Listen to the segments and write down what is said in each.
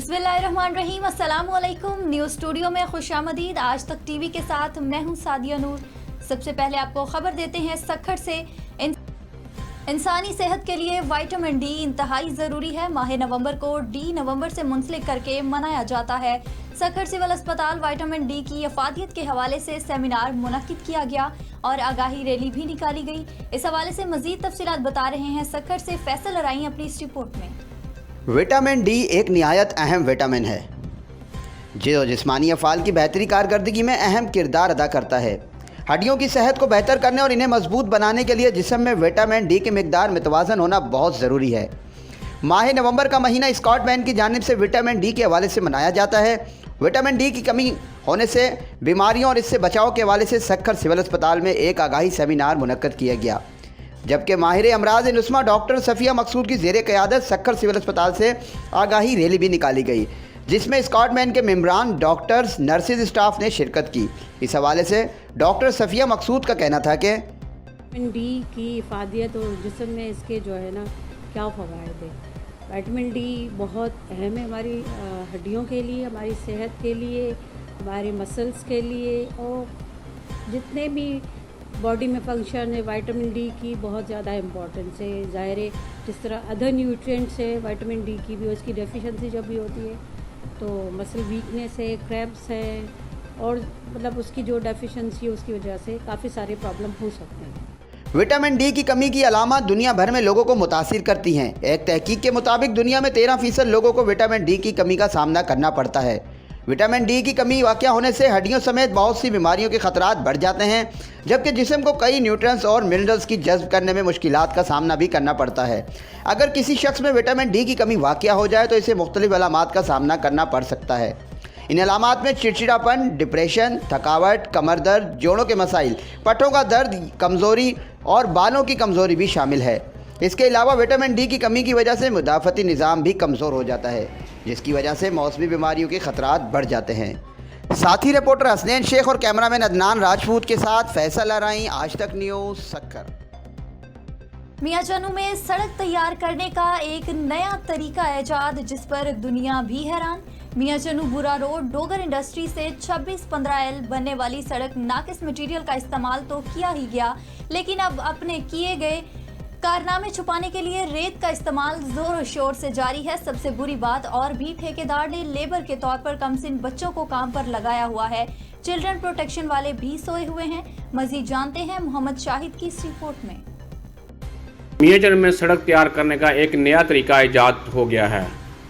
बिस्मिल्लाहिर्रहमानिर्रहीम, अस्सलामुअलैकुम। News studio में खुशामदीद। आज तक टीवी के साथ मैं हूं सादिया नूर। सबसे पहले आपको खबर देते हैं सक्खर से। इंसानी सेहत के लिए विटामिन डी इंतहाई ज़रूरी है। माह नवंबर को डी नवंबर से मुंसलिक करके मनाया जाता है। सक्खर सिविल अस्पताल विटामिन डी की अफादियत के हवाले से सेमिनार मुनक्किद किया गया और आगाही रैली भी निकाली गई। इस हवाले से मज़ीद तफसीलात बता रहे हैं सक्खर से फैसल अराई अपनी इस रिपोर्ट में। विटामिन डी एक निहायत अहम विटामिन है जो जिस्मानी अफ़ाल की बेहतरी कारकर्दगी में अहम किरदार अदा करता है। हड्डियों की सेहत को बेहतर करने और इन्हें मजबूत बनाने के लिए जिस्म में विटामिन डी की मिकदार मुतवाज़न होना बहुत ज़रूरी है। माह नवंबर का महीना स्कॉटलैंड की जानिब से विटामिन डी के हवाले से मनाया जाता है। विटामिन डी की कमी होने से बीमारियों और इससे बचाव के हवाले से सक्खर सिविल अस्पताल में एक आगाही सेमिनार मुनक्किद किया गया, जबकि माहिर अमराज नुस्मा डॉक्टर सफ़िया मकसूद की ज़ेर क़यादत सक्खर सिविल अस्पताल से आगाही रैली भी निकाली गई, जिसमें स्कॉटलैंड के मेम्बरान, डॉक्टर्स, नर्सिस स्टाफ ने शिरकत की। इस हवाले से डॉक्टर सफ़िया मकसूद का कहना था कि विटामिन डी की इफादियत और जिस्म में इसके जो है ना क्या फ़वाइद है। विटामिन डी बहुत अहम है हमारी हड्डियों के लिए, हमारी सेहत के लिए, हमारे मसल्स के लिए और जितने भी बॉडी में फंक्शन है। विटामिन डी की बहुत ज़्यादा इम्पोर्टेंस है। ज़ाहिर है जिस तरह अदर न्यूट्रिएंट्स है, विटामिन डी की भी उसकी डेफिशिएंसी जब भी होती है तो मसल वीकनेस है, क्रैम्प्स है और मतलब उसकी जो डेफिशिएंसी है उसकी वजह से काफ़ी सारे प्रॉब्लम हो सकते हैं। विटामिन डी की कमी की अलामत दुनिया भर में लोगों को मुतासिर करती हैं। एक तहकीक के मुताबिक दुनिया में 13% लोगों को विटामिन डी की कमी का सामना करना पड़ता है। विटामिन डी की कमी वाक़या होने से हड्डियों समेत बहुत सी बीमारियों के खतरात बढ़ जाते हैं, जबकि जिस्म को कई न्यूट्रिएंट्स और मिनरल्स की जज़्ब करने में मुश्किलात का सामना भी करना पड़ता है। अगर किसी शख्स में विटामिन डी की कमी वाक़या हो जाए तो इसे मुख्तलिफ अलामात का सामना करना पड़ सकता है। इन अलामात में चिड़चिड़ापन, डिप्रेशन, थकावट, कमर दर्द, जोड़ों के मसाइल, पट्टों का दर्द, कमज़ोरी और बालों की कमज़ोरी भी शामिल है। इसके अलावा विटामिन डी की कमी की वजह से मुदाफ़ती निज़ाम भी कमज़ोर हो जाता है, जिसकी वजह से मौसमी बीमारियों के खतरात बढ़ जाते हैं। साथी रिपोर्टर हसनैन शेख और कैमरामैन अदनान राजपूत के साथ फैसल अराई, आज तक न्यूज़, सक्खर। मियां चनू में सड़क तैयार करने का एक नया तरीका ईजाद, जिस पर दुनिया भी हैरान। मियां चनू बुरा रोड डोगर इंडस्ट्री से 2615L बनने वाली सड़क नाकिस मटेरियल का इस्तेमाल तो किया ही गया, लेकिन अब अपने किए गए कारनामे छुपाने के लिए रेत का इस्तेमाल जोर शोर से जारी है। सबसे बुरी बात और भी ठेकेदार ने लेबर के तौर पर कमसिन बच्चों को काम पर लगाया हुआ है। चिल्ड्रन प्रोटेक्शन वाले भी सोए हुए हैं। मजीद जानते हैं मोहम्मद शाहिद की इस रिपोर्ट में। मियाँचनू में सड़क तैयार करने का एक नया तरीका ईजाद हो गया है,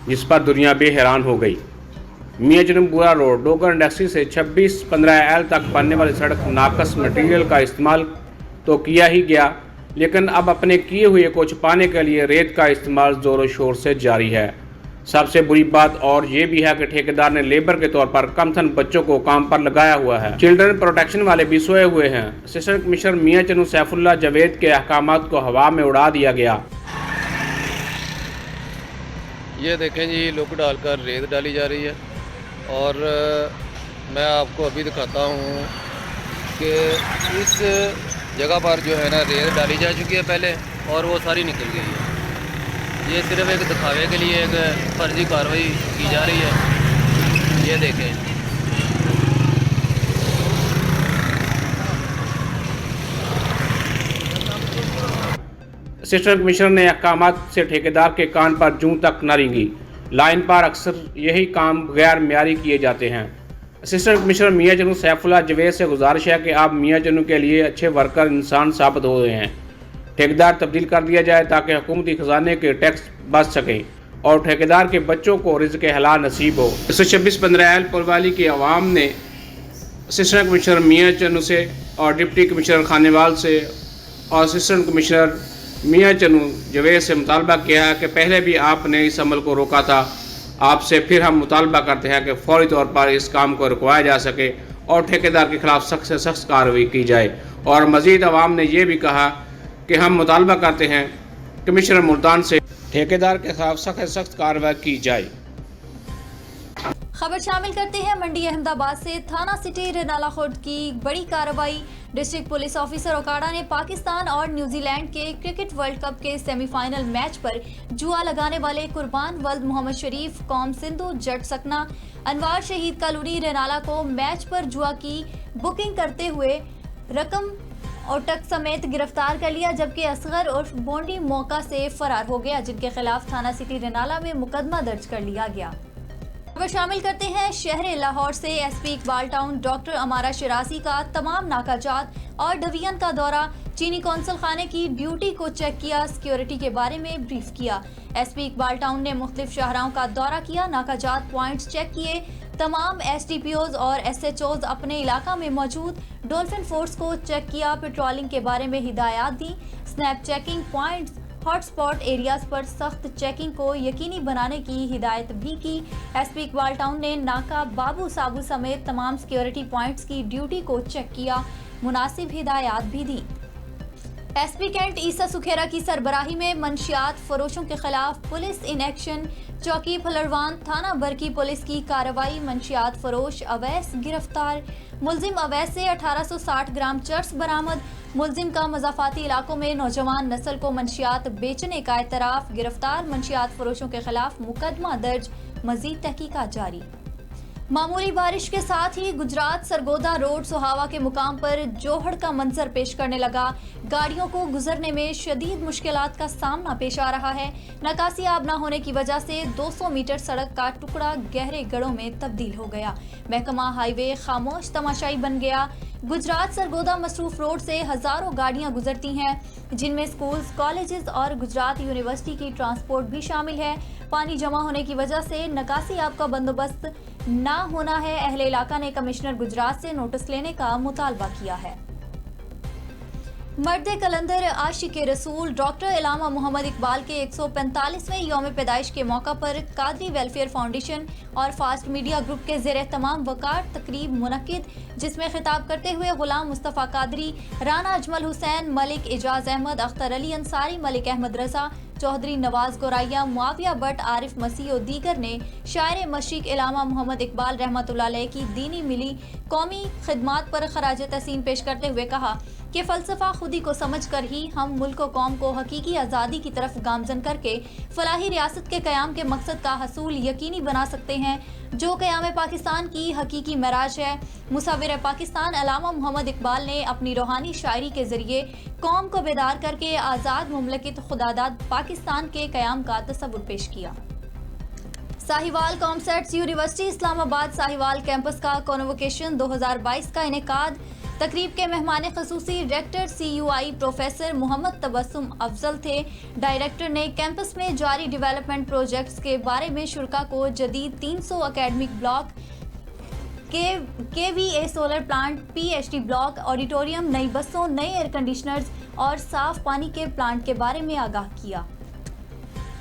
जिस पर दुनिया बेहरान हो गई। मियाँचनू बुरा रोड डोगर इंडस्ट्री से 2615L तक बनने वाली सड़क नाकस मटेरियल का इस्तेमाल तो किया ही गया, लेकिन अब अपने किए हुए को छुपाने के लिए रेत का इस्तेमाल ज़ोर शोर से जारी है। सबसे बुरी बात और ये भी है कि ठेकेदार ने लेबर के तौर पर कमसन बच्चों को काम पर लगाया हुआ है। चिल्ड्रन प्रोटेक्शन वाले भी सोए हुए हैं। असिस्टेंट कमिश्नर मियाँचनू सैफुल्लाह जवेद के अहकामात को हवा में उड़ा दिया गया। ये देखें जी, लुक डालकर रेत डाली जा रही है और मैं आपको अभी दिखाता हूँ कि इस जगह पर जो है ना रेत डाली जा चुकी है पहले और वो सारी निकल गई है। ये सिर्फ एक दिखावे के लिए एक फर्जी कार्रवाई की जा रही है। ये देखें, असिस्टेंट कमिश्नर ने अहकामात से ठेकेदार के कान पर जूं तक न रेंगी। लाइन पर अक्सर यही काम गैर मियारी किए जाते हैं। असिस्टेंट कमिश्नर मियाँचनू सैफुल्लाह जवेद से गुजारिश है कि आप मियाँचनू के लिए अच्छे वर्कर इंसान साबित हो रहे हैं। ठेकेदार तब्दील कर दिया जाए ताकि हुकूमती खजाने के टैक्स बच सकें और ठेकेदार के बच्चों को रिज़्क़ हलाल नसीब हो। 2615L पुरवाली की आवाम ने असिस्टेंट कमिश्नर मियाँचनू से और डिप्टी कमिश्नर खानेवाल से और असिस्टेंट कमिश्नर मियाँचनू जवेद से मुतालबा किया है कि पहले भी आपने इस अमल को रोका था। आपसे फिर हम मुतालबा करते हैं कि फौरी तौर पर इस काम को रुकवाया जा सके और ठेकेदार के खिलाफ सख्त से सख्त कार्रवाई की जाए। और मज़ीद अवाम ने यह भी कहा कि हम मुतालबा करते हैं कमिश्नर मुल्तान से ठेकेदार के खिलाफ सख्त से सख्त कार्रवाई की जाए। खबर शामिल करते हैं मंडी अहमदाबाद से। थाना सिटी रेनाला खुर्द की बड़ी कार्रवाई। डिस्ट्रिक्ट पुलिस ऑफिसर ओकाड़ा ने पाकिस्तान और न्यूजीलैंड के क्रिकेट वर्ल्ड कप के सेमीफाइनल मैच पर जुआ लगाने वाले कुर्बान वल्द मोहम्मद शरीफ, कौम सिंधु, जट सकना, अनवार शहीद कॉलोनी रेनाला को मैच पर जुआ की बुकिंग करते हुए रकम ओटक समेत गिरफ्तार कर लिया, जबकि असगर उर्फ बोंडी मौका से फरार हो गया, जिनके खिलाफ थाना सिटी रेनाला में मुकदमा दर्ज कर लिया गया। खबर शामिल करते हैं शहर लाहौर से। एसपी इकबाल टाउन डॉक्टर अमारा शिराजी का तमाम नाकाजात और डिवीजन का दौरा, चीनी कौंसल खाने की ड्यूटी को चेक किया, सिक्योरिटी के बारे में ब्रीफ किया। एसपी इकबाल टाउन ने मुख्तलिफ शहरों का दौरा किया, नाकाजात पॉइंट्स चेक किए। तमाम एसडीपीओज और एसएचओज अपने इलाका में मौजूद डॉल्फिन फोर्स को चेक किया, पेट्रोलिंग के बारे में हिदायत दी। Snap checking points, hotspot areas पर सख्त चेकिंग को यकीनी बनाने की हिदायत भी की। एसपी इकबाल टाउन ने नाका, बाबू साबू समेत तमाम सिक्योरिटी पॉइंट्स की ड्यूटी को चेक किया, मुनासिब हिदायत भी दी। एसपी कैंट ईसा सुखेरा की सरबराही में मंशियात फरोशों के खिलाफ पुलिस इन एक्शन। चौकी फलरवान थाना बरकी पुलिस की कार्रवाई। मंशियात फरोश अवैस गिरफ्तार। मुलजिम अवैस से 1860 ग्राम चर्स बरामद। मुलजिम का मज़ाफ़ाती इलाकों में नौजवान नस्ल को मंशियात बेचने का एतराफ़। गिरफ्तार मंशियात फरोशों के खिलाफ मुकदमा दर्ज, मज़ीद तहकीकात जारी। मामूली बारिश के साथ ही गुजरात सरगोदा रोड सुहावा के मुकाम पर जोहड़ का मंजर पेश करने लगा। गाड़ियों को गुजरने में शदीद मुश्किलात का सामना पेश आ रहा है। नकासी आब न होने की वजह से 200 मीटर सड़क का टुकड़ा गहरे गड़ों में तब्दील हो गया। महकमा हाईवे खामोश तमाशाई बन गया। गुजरात सरगोदा मसरूफ रोड से हजारों गाड़ियां गुजरती हैं, जिनमें स्कूल्स, कॉलेजेस और गुजरात यूनिवर्सिटी की ट्रांसपोर्ट भी शामिल है। पानी जमा होने की वजह से नकासी आब का बंदोबस्त ना होना है। अहले इलाका ने कमिश्नर गुजरात से नोटिस लेने का मुतालबा किया है। मर्द कलंदर आशिक रसूल डॉक्टर इलामा मोहम्मद इकबाल के 145वें यौम पैदाइश के मौका पर कादरी वेलफेयर फाउंडेशन और फास्ट मीडिया ग्रुप के ज़ेर तमाम वकार तकरीब मुनक्किद, जिसमें खिताब करते हुए गुलाम मुस्तफ़ा कादरी, राना अजमल हुसैन, मलिक एजाज अहमद, अख्तर अली अंसारी, मलिक अहमद रजा, चौधरी नवाज गोराइया, मुआविया भट्ट, आरिफ मसीह और दीगर ने शायर मशरिक इलामा मोहम्मद इकबाल रहमतुल्लाह अलैह की दीनी मिली कौमी खिदमात पर खराज तहसीन पेश करते हुए कहा कि फ़लसफ़ा खुदी को समझ कर ही हम मुल्क व कौम को हकीकी आज़ादी की तरफ गामजन करके फलाही रियासत के क़याम के मकसद का हसूल यकीनी बना सकते हैं, जो क़याम पाकिस्तान की हकीकी मराज है। मुसव्विर पाकिस्तान अलामा मोहम्मद इकबाल ने अपनी रूहानी शायरी के ज़रिए कौम को बेदार करके आज़ाद मुमलकत खुदादाद पाकिस्तान के क़याम का तसव्वुर पेश किया। साहिवाल कॉमसेट्स यूनिवर्सिटी इस्लामाबाद साहिवाल कैंपस का कॉन्वोकेशन 2022 का इनेकाद। तकरीब के मेहमान खसूसी rector CUI professor Mohammad Tabassum Afzal थे। डायरेक्टर ने कैंपस में जारी डेवलपमेंट प्रोजेक्ट्स के बारे में शुरा को जदीद 300 academic block, KVA solar plant, PhD block, auditorium, नई बसों, नए एयर कंडीशनर्स और साफ पानी के प्लांट के बारे में आगाह किया।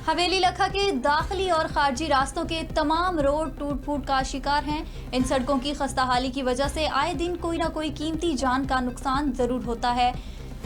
हवेली लखा के दाखिली और खारजी रास्तों के तमाम रोड टूट फूट का शिकार हैं। इन सड़कों की खस्ताहाली की वजह से आए दिन कोई ना कोई कीमती जान का नुकसान जरूर होता है।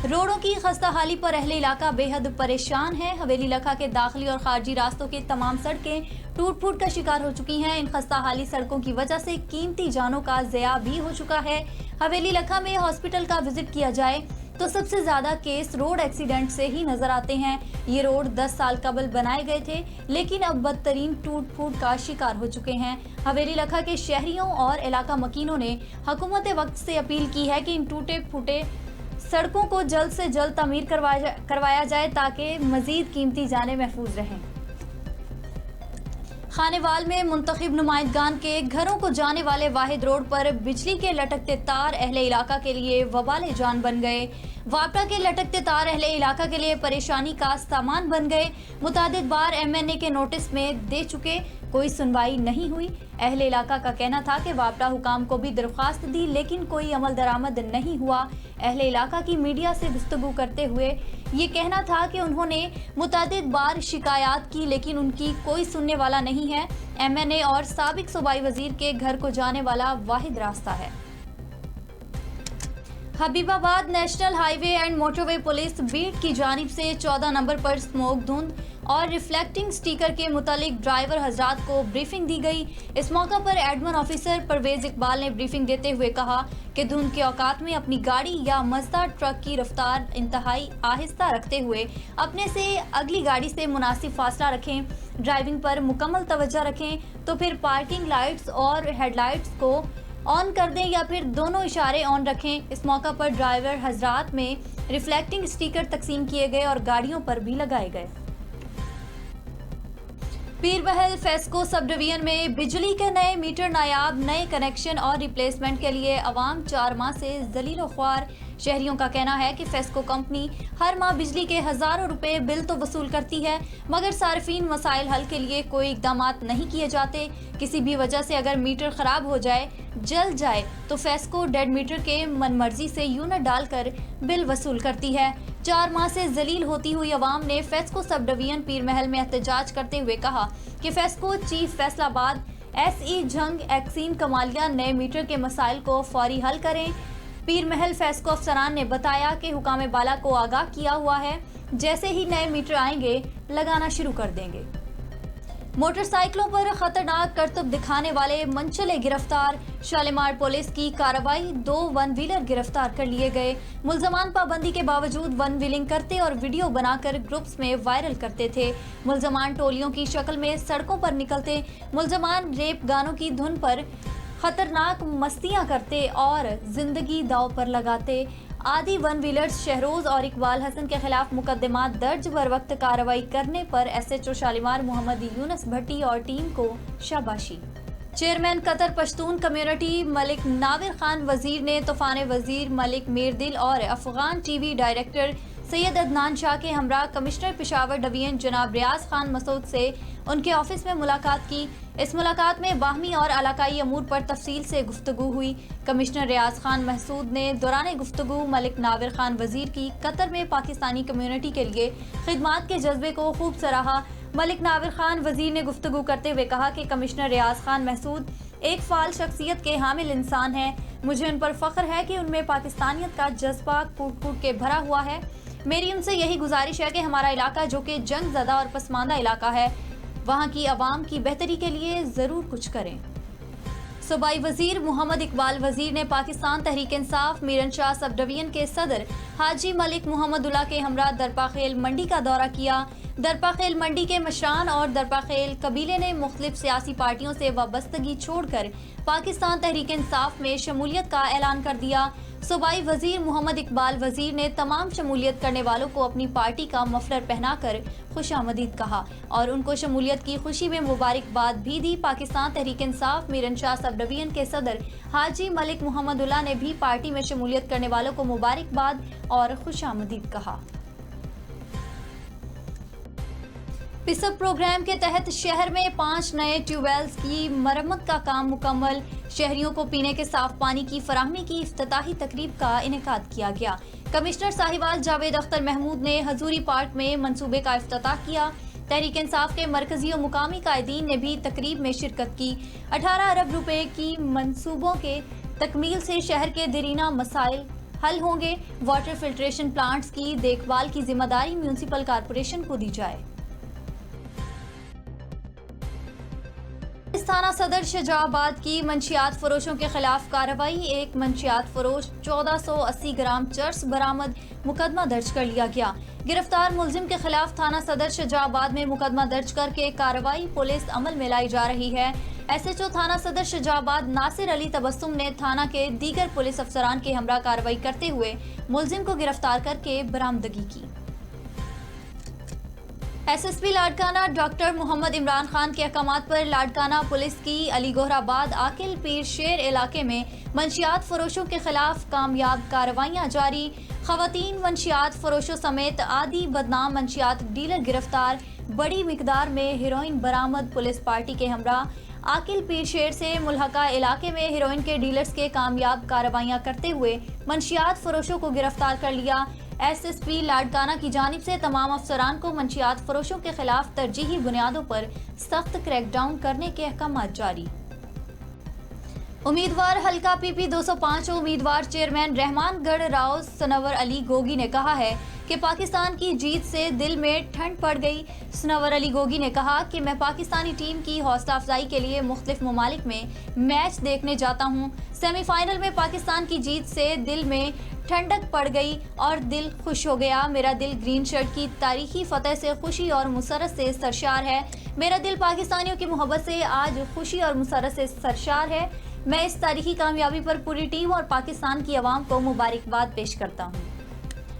रोडों की खस्ताहाली पर अहले इलाका बेहद परेशान है। हवेली लखा के दाखिली और खारजी रास्तों के तमाम सड़कें टूट फूट का शिकार हो चुकी हैं। इन खस्ताहाली सड़कों की वजह से कीमती जानों का ज़या भी हो चुका है। हवेली लखा में हॉस्पिटल का विजिट किया जाए तो सबसे ज्यादा केस रोड एक्सीडेंट से ही नजर आते हैं। ये रोड 10 साल कबल बनाए गए थे, लेकिन अब बदतरीन टूट फूट का शिकार हो चुके हैं। हवेली लखा के शहरियों और इलाका मकीनों ने हुकूमत वक्त से अपील की है कि इन टूटे फूटे सड़कों को जल्द से जल्द तामीर करवाया जाए ताकि मजीद कीमती जानें महफूज रहें। खानेवाल में मुंतखब नुमाइंदगान के घरों को जाने वाले वाहिद रोड पर बिजली के लटकते तार अहले इलाका के लिए वबाले जान बन गए। वापड़ा के लटकते तार अहले इलाका के लिए परेशानी का सामान बन गए। मुतादिद बार MNA के नोटिस में दे चुके, कोई सुनवाई नहीं हुई। अहले इलाका का कहना था कि वापड़ा हुकाम को भी दरख्वास्त दी, लेकिन कोई अमल दरामद नहीं हुआ। अहले इलाका की मीडिया से गुफ्तगू करते हुए ये कहना था कि उन्होंने मुतादिद बार शिकायत की, लेकिन उनकी कोई सुनने वाला नहीं है। MNA और साबिक सूबाई वजीर के घर को जाने वाला वाहिद रास्ता है। Habibabad national highway and motorway police beat की जानिब से 14 नंबर पर स्मोक धुंध اور ریفلیکٹنگ سٹیکر کے متعلق ڈرائیور حضرات کو بریفنگ دی گئی۔ اس موقع پر ایڈمن آفیسر پرویز اقبال نے بریفنگ دیتے ہوئے کہا کہ دھند کے اوقات میں اپنی گاڑی یا مزدہ ٹرک کی رفتار انتہائی آہستہ رکھتے ہوئے اپنے سے اگلی گاڑی سے مناسب فاصلہ رکھیں، ڈرائیونگ پر مکمل توجہ رکھیں تو پھر پارکنگ لائٹس اور ہیڈ لائٹس کو آن کر دیں یا پھر دونوں اشارے آن رکھیں۔ اس موقع پر ڈرائیور حضرات میں ریفلیکٹنگ سٹیکر تقسیم کیے گئے اور گاڑیوں پر بھی لگائے گئے۔ پیر محل فیسکو سب ڈویژن میں بجلی کے نئے میٹر نایاب، نئے کنیکشن اور ریپلیسمنٹ کے لیے عوام 4 ماہ سے ذلیل و خوار۔ شہریوں کا کہنا ہے کہ فیسکو کمپنی ہر ماہ بجلی کے ہزاروں روپے بل تو وصول کرتی ہے مگر صارفین مسائل حل کے لیے کوئی اقدامات نہیں کیے جاتے۔ کسی بھی وجہ سے اگر میٹر خراب ہو جائے، جل جائے تو فیسکو ڈیڈ میٹر کے من مرضی سے یونٹ ڈال کر بل وصول کرتی ہے۔ 4 ماہ سے ذلیل ہوتی ہوئی عوام نے فیسکو سب ڈویژن پیر محل میں احتجاج کرتے ہوئے کہا کہ فیسکو چیف فیصل آباد SE جھنگ ایکسین کمالیہ نئے میٹر کے مسائل کو فوری حل کریں۔ پیر محل فیسکو افسران نے بتایا کہ حکام بالا کو آگاہ کیا ہوا ہے، جیسے ہی نئے میٹر آئیں گے لگانا شروع کر دیں گے۔ موٹر سائیکلوں پر خطرناک کرتب دکھانے والے منچلے گرفتار، شالیمار پولیس کی کارروائی، 2 ون ویلر گرفتار کر لیے گئے۔ ملزمان پابندی کے باوجود ون ویلنگ کرتے اور ویڈیو بنا کر گروپس میں وائرل کرتے تھے۔ ملزمان ٹولیوں کی شکل میں سڑکوں پر نکلتے، ملزمان ریپ گانوں کی دھن پر خطرناک مستیاں کرتے اور زندگی داؤ پر لگاتے۔ آدھی ون ویلرز شہروز اور اقبال حسن کے خلاف مقدمات درج، بر وقت کارروائی کرنے پر SHO شالیمار محمد یونس بھٹی اور ٹیم کو شاباشی۔ چیئرمین قطر پشتون کمیونٹی ملک ناور خان وزیر نے طوفان وزیر ملک میردل اور افغان TV ڈائریکٹر سید عدنان شاہ کے ہمراہ کمشنر پشاور ڈویژن جناب ریاض خان مسعود سے ان کے آفس میں ملاقات کی۔ اس ملاقات میں باہمی اور علاقائی امور پر تفصیل سے گفتگو ہوئی۔ کمشنر ریاض خان مسعود نے دوران گفتگو ملک ناور خان وزیر کی قطر میں پاکستانی کمیونٹی کے لیے خدمات کے جذبے کو خوب سراہا۔ ملک ناور خان وزیر نے گفتگو کرتے ہوئے کہا کہ کمشنر ریاض خان مسعود ایک فعال شخصیت کے حامل انسان ہیں۔ مجھے ان پر فخر ہے کہ ان میں پاکستانیت کا جذبہ کوٹ کوٹ کے بھرا ہوا ہے۔ میری ان سے یہی گزارش ہے کہ ہمارا علاقہ جو کہ جنگ زدہ اور پسماندہ علاقہ ہے، وہاں کی عوام کی بہتری کے لیے ضرور کچھ کریں۔ صوبائی وزیر محمد اقبال وزیر نے پاکستان تحریک انصاف میرن شاہ سب ڈویژن کے صدر حاجی ملک محمد اللہ کے ہمراہ درپاخیل منڈی کا دورہ کیا۔ درپاخیل منڈی کے مشران اور درپاخیل قبیلے نے مختلف سیاسی پارٹیوں سے وابستگی چھوڑ کر پاکستان تحریک انصاف میں شمولیت کا اعلان کر دیا۔ صوبائی وزیر محمد اقبال وزیر نے تمام شمولیت کرنے والوں کو اپنی پارٹی کا مفلر پہنا کر خوش آمدید کہا اور ان کو شمولیت کی خوشی میں مبارکباد بھی دی۔ پاکستان تحریک انصاف میرن شاہ سب ڈویژن کے صدر حاجی ملک محمد اللہ نے بھی پارٹی میں شمولیت کرنے والوں کو مبارکباد اور خوش آمدید کہا۔ پسب پروگرام کے تحت شہر میں 5 نئے ٹیوب ویلز کی مرمت کا کام مکمل۔ شہریوں کو پینے کے صاف پانی کی فراہمی کی افتتاحی تقریب کا انعقاد کیا گیا۔ کمشنر ساہیوال جاوید اختر محمود نے حضوری پارک میں منصوبے کا افتتاح کیا۔ تحریک انصاف کے مرکزی و مقامی قائدین نے بھی تقریب میں شرکت کی۔ 18 ارب روپے کی منصوبوں کے تکمیل سے شہر کے دیرینہ مسائل حل ہوں گے۔ واٹر فلٹریشن پلانٹس کی دیکھ بھال کی ذمہ داری میونسپل کارپوریشن کو دی جائے۔ تھانہ صدر شجاع آباد کی منشیات فروشوں کے خلاف کارروائی، ایک منشیات فروش 1480 گرام چرس برآمد، مقدمہ درج کر لیا گیا۔ گرفتار ملزم کے خلاف تھانہ صدر شجاع آباد میں مقدمہ درج کر کے کارروائی پولیس عمل میں لائی جا رہی ہے۔ SHO تھانہ صدر شجاع آباد ناصر علی تبسم نے تھانہ کے دیگر پولیس افسران کے ہمراہ کارروائی کرتے ہوئے ملزم کو گرفتار کر کے برآمدگی کی۔ SSP لاڑکانہ ڈاکٹر محمد عمران خان کے احکامات پر لاڑکانہ پولیس کی علی گوہر آباد عاقل پیر شیر علاقے میں منشیات فروشوں کے خلاف کامیاب کارروائیاں جاری۔ خواتین منشیات فروشوں سمیت آدھی بدنام منشیات ڈیلر گرفتار، بڑی مقدار میں ہیروئن برآمد۔ پولیس پارٹی کے ہمراہ عاقل پیر شیر سے ملحقہ علاقے میں ہیروئن کے ڈیلرز کے کامیاب کارروائیاں کرتے ہوئے منشیات فروشوں کو گرفتار کر لیا۔ SSP لاڑکانہ کی جانب سے تمام افسران کو منشیات فروشوں کے خلاف ترجیحی بنیادوں پر سخت کریک ڈاؤن کرنے کے احکامات جاری۔ امیدوار حلقہ PP 205 امیدوار چیئرمین رحمان گڑھ راؤ سنور علی گوگی نے کہا ہے کہ پاکستان کی جیت سے دل میں ٹھنڈ پڑ گئی۔ سنور علی گوگی نے کہا کہ میں پاکستانی ٹیم کی حوصلہ افزائی کے لیے مختلف ممالک میں میچ دیکھنے جاتا ہوں۔ سیمی فائنل میں پاکستان کی جیت سے دل میں ٹھنڈک پڑ گئی اور دل خوش ہو گیا۔ میرا دل گرین شرٹ کی تاریخی فتح سے خوشی اور مسرت سے سرشار ہے۔ میرا دل پاکستانیوں کی محبت سے آج خوشی اور مسرت سے سرشار ہے۔ میں اس تاریخی کامیابی پر پوری ٹیم اور پاکستان کی عوام کو مبارکباد پیش کرتا ہوں۔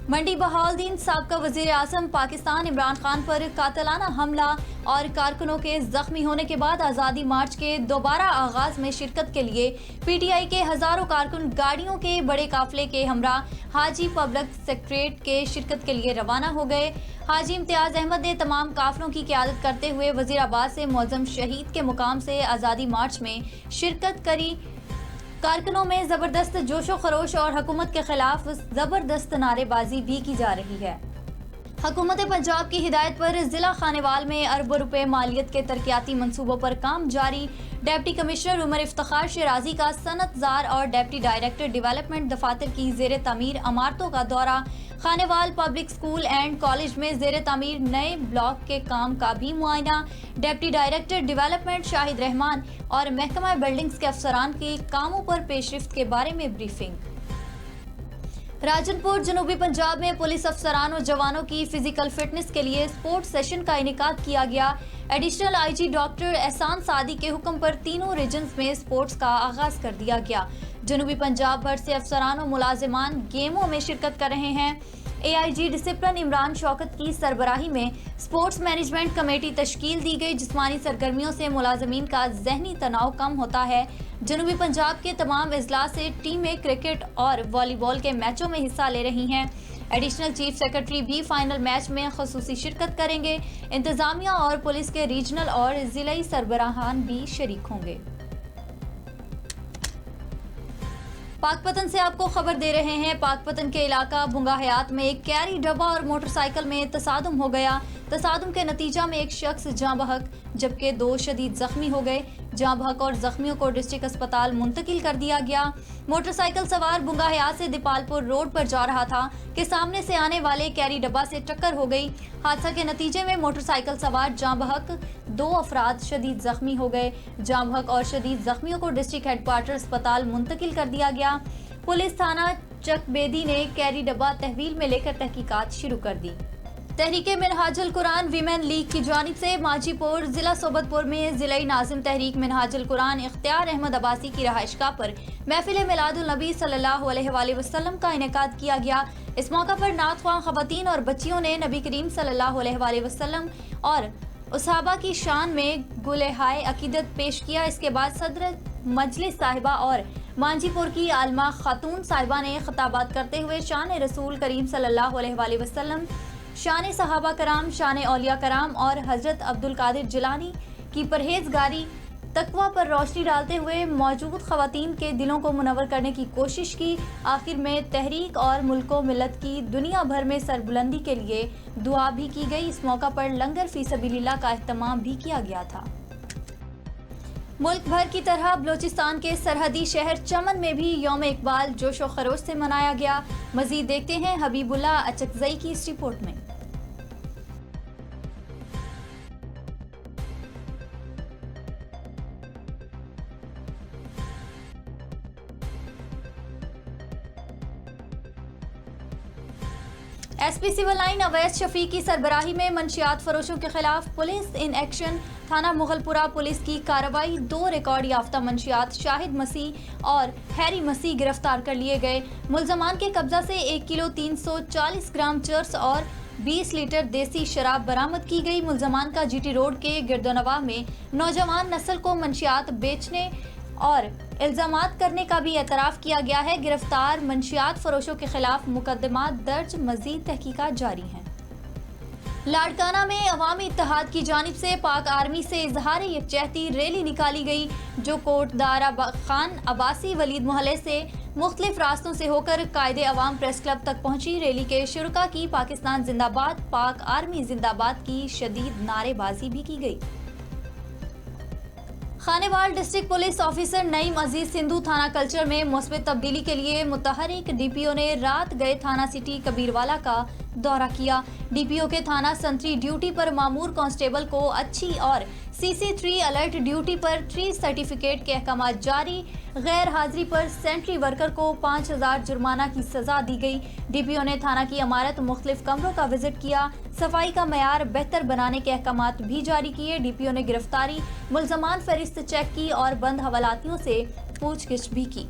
منڈی بہاؤالدین سابقہ وزیر اعظم پاکستان عمران خان پر قاتلانہ حملہ اور کارکنوں کے زخمی ہونے کے بعد آزادی مارچ کے دوبارہ آغاز میں شرکت کے لیے پی ٹی آئی کے ہزاروں کارکن گاڑیوں کے بڑے قافلے کے ہمراہ حاجی پبلک سیکریٹریٹ کے شرکت کے لیے روانہ ہو گئے۔ حاجی امتیاز احمد نے تمام قافلوں کی قیادت کرتے ہوئے وزیر آباد سے معظم شہید کے مقام سے آزادی مارچ میں شرکت کری۔ کارکنوں میں زبردست جوش و خروش اور حکومت کے خلاف زبردست نعرے بازی بھی کی جا رہی ہے۔ حکومت پنجاب کی ہدایت پر ضلع خانیوال میں اربوں روپے مالیت کے ترقیاتی منصوبوں پر کام جاری۔ ڈپٹی کمشنر عمر افتخار شیرازی کا صنعت زار اور ڈپٹی ڈائریکٹر ڈیولپمنٹ دفاتر کی زیر تعمیر عمارتوں کا دورہ۔ Khanewal public school and college میں زیر تعمیر نئے بلاک کے کام کا بھی معائنہ۔ ڈپٹی ڈائریکٹر ڈیولپمنٹ شاہد رحمان اور محکمہ بلڈنگز کے افسران کی کاموں پر پیش رفت کے بارے میں بریفنگ۔ راجن پور جنوبی پنجاب میں پولیس افسران اور جوانوں کی فزیکل فٹنس کے لیے سپورٹ سیشن کا انعقاد کیا گیا۔ Additional I G doctor Ehsan Saadi کے حکم پر تینوں ریجنز میں سپورٹس کا آغاز کر دیا گیا۔ جنوبی پنجاب بھر سے افسران اور ملازمان گیموں میں شرکت کر رہے ہیں۔ اے آئی جی ڈسپلن عمران شوکت کی سربراہی میں سپورٹس مینجمنٹ کمیٹی تشکیل دی گئی۔ جسمانی سرگرمیوں سے ملازمین کا ذہنی تناؤ کم ہوتا ہے۔ جنوبی پنجاب کے تمام اضلاع سے ٹیمیں کرکٹ اور والی بال کے میچوں میں حصہ لے رہی ہیں۔ ایڈیشنل چیف سیکرٹری بھی فائنل میچ میں خصوصی شرکت کریں گے۔ انتظامیہ اور پولیس کے ریجنل اور ضلعی سربراہان بھی شریک ہوں گے۔ پاک پتن سے آپ کو خبر دے رہے ہیں۔ پاک پتن کے علاقہ بنگا حیات میں ایک کیری ڈبہ اور موٹر سائیکل میں تصادم ہو گیا۔ تصادم کے نتیجہ میں ایک شخص جاں بحق جبکہ 2 شدید زخمی ہو گئے۔ جاں بحق اور زخمیوں کو ڈسٹرکٹ اسپتال منتقل کر دیا گیا۔ موٹر سائیکل سوار بنگا حیات سے دیپال پور روڈ پر جا رہا تھا کہ سامنے سے آنے والے کیری ڈبہ سے ٹکر ہو گئی۔ حادثہ کے نتیجے میں موٹر سائیکل سوار جاں بحق 2 افراد شدید زخمی ہو گئے۔ جاں بحق اور شدید زخمیوں کو ڈسٹرکٹ ہیڈ کوارٹر اسپتال منتقل کر دیا گیا۔ پولیس تھانہ چک بیدی نے کیری ڈبہ تحویل میں لے کر تحقیقات شروع کر دی۔ تحریک منہاج القرآن ویمن لیگ کی جانب سے ماجی پور ضلع صوبت پور میں ضلعی ناظم تحریک منہاج القرآن اختیار احمد عباسی کی رہائش گاہ پر محفل میلاد النبی صلی اللہ علیہ وآلہ وسلم کا انعقاد کیا گیا۔ اس موقع پر نعت خواں خواتین اور بچیوں نے نبی کریم صلی اللہ علیہ وآلہ وسلم اور اصحابہ کی شان میں گلہائے عقیدت پیش کیا۔ اس کے بعد صدر مجلس صاحبہ اور مانجی پور کی عالمہ خاتون صاحبہ نے خطابات کرتے ہوئے شان رسول کریم صلی اللہ علیہ وآلہ وسلم، شان صحابہ کرام، شان اولیاء کرام اور حضرت عبد القادر جیلانی کی پرہیزگاری تقویٰ پر روشنی ڈالتے ہوئے موجود خواتین کے دلوں کو منور کرنے کی کوشش کی۔ آخر میں تحریک اور ملک و ملت کی دنیا بھر میں سربلندی کے لیے دعا بھی کی گئی۔ اس موقع پر لنگر فی سبیل اللہ کا اہتمام بھی کیا گیا تھا۔ ملک بھر کی طرح بلوچستان کے سرحدی شہر چمن میں بھی یوم اقبال جوش و خروش سے منایا گیا۔ مزید دیکھتے ہیں حبیب اللہ اچکزئی کی اس رپورٹ میں۔ S P civil line Awais Shafiq کی سربراہی میں منشیات فروشوں کے خلاف پولیس ان ایکشن تھانہ مغل پورہ پولیس کی کارروائی۔ 2 ریکارڈ یافتہ منشیات شاہد مسیح اور ہیری مسیح گرفتار کر لیے گئے۔ ملزمان کے قبضہ سے 1 کلو 340 گرام چرس اور 20 لیٹر دیسی شراب برآمد کی گئی۔ ملزمان کا جی ٹی روڈ کے گردونواں میں نوجوان نسل کو منشیات بیچنے اور الزامات کرنے کا بھی اعتراف کیا گیا ہے۔ گرفتار منشیات فروشوں کے خلاف مقدمات درج، مزید تحقیقات جاری ہیں۔ لاڑکانہ میں عوامی اتحاد کی جانب سے پاک آرمی سے اظہار یکجہتی ریلی نکالی گئی جو کوٹ دار خان عباسی ولید محلے سے مختلف راستوں سے ہو کر قائد عوام پریس کلب تک پہنچی۔ ریلی کے شرکاء کی پاکستان زندہ باد، پاک آرمی زندہ باد کی شدید نعرے بازی بھی کی گئی۔ خانیوال ڈسٹرکٹ پولیس آفیسر نعیم عزیز سندھو تھانہ کلچر میں مثبت تبدیلی کے لیے متحرک ڈی پی او نے رات گئے تھانہ سٹی کبیروالا کا दौरा किया। डीपीओ के थाना संतरी ड्यूटी पर मामूर कांस्टेबल को अच्छी और CC3 अलर्ट ड्यूटी पर 3 सर्टिफिकेट के अहकाम जारी। गैर हाजिरी पर सेंट्री वर्कर को 5000 जुर्माना की सजा दी गई। डीपीओ ने थाना की इमारत मुख्तलिफ कमरों का विजिट किया, सफाई का मयार बेहतर बनाने के अहकाम भी जारी किए। डीपीओ ने गिरफ्तारी, मुल्जमान फहरिस्त चेक की और बंद हवालातियों से पूछगिछ भी की।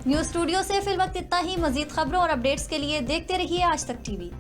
न्यूज़ स्टूडियो से फिल वक्त इतना ही। मजीद खबरों और अपडेट्स के लिए देखते रहिए आज तक टीवी।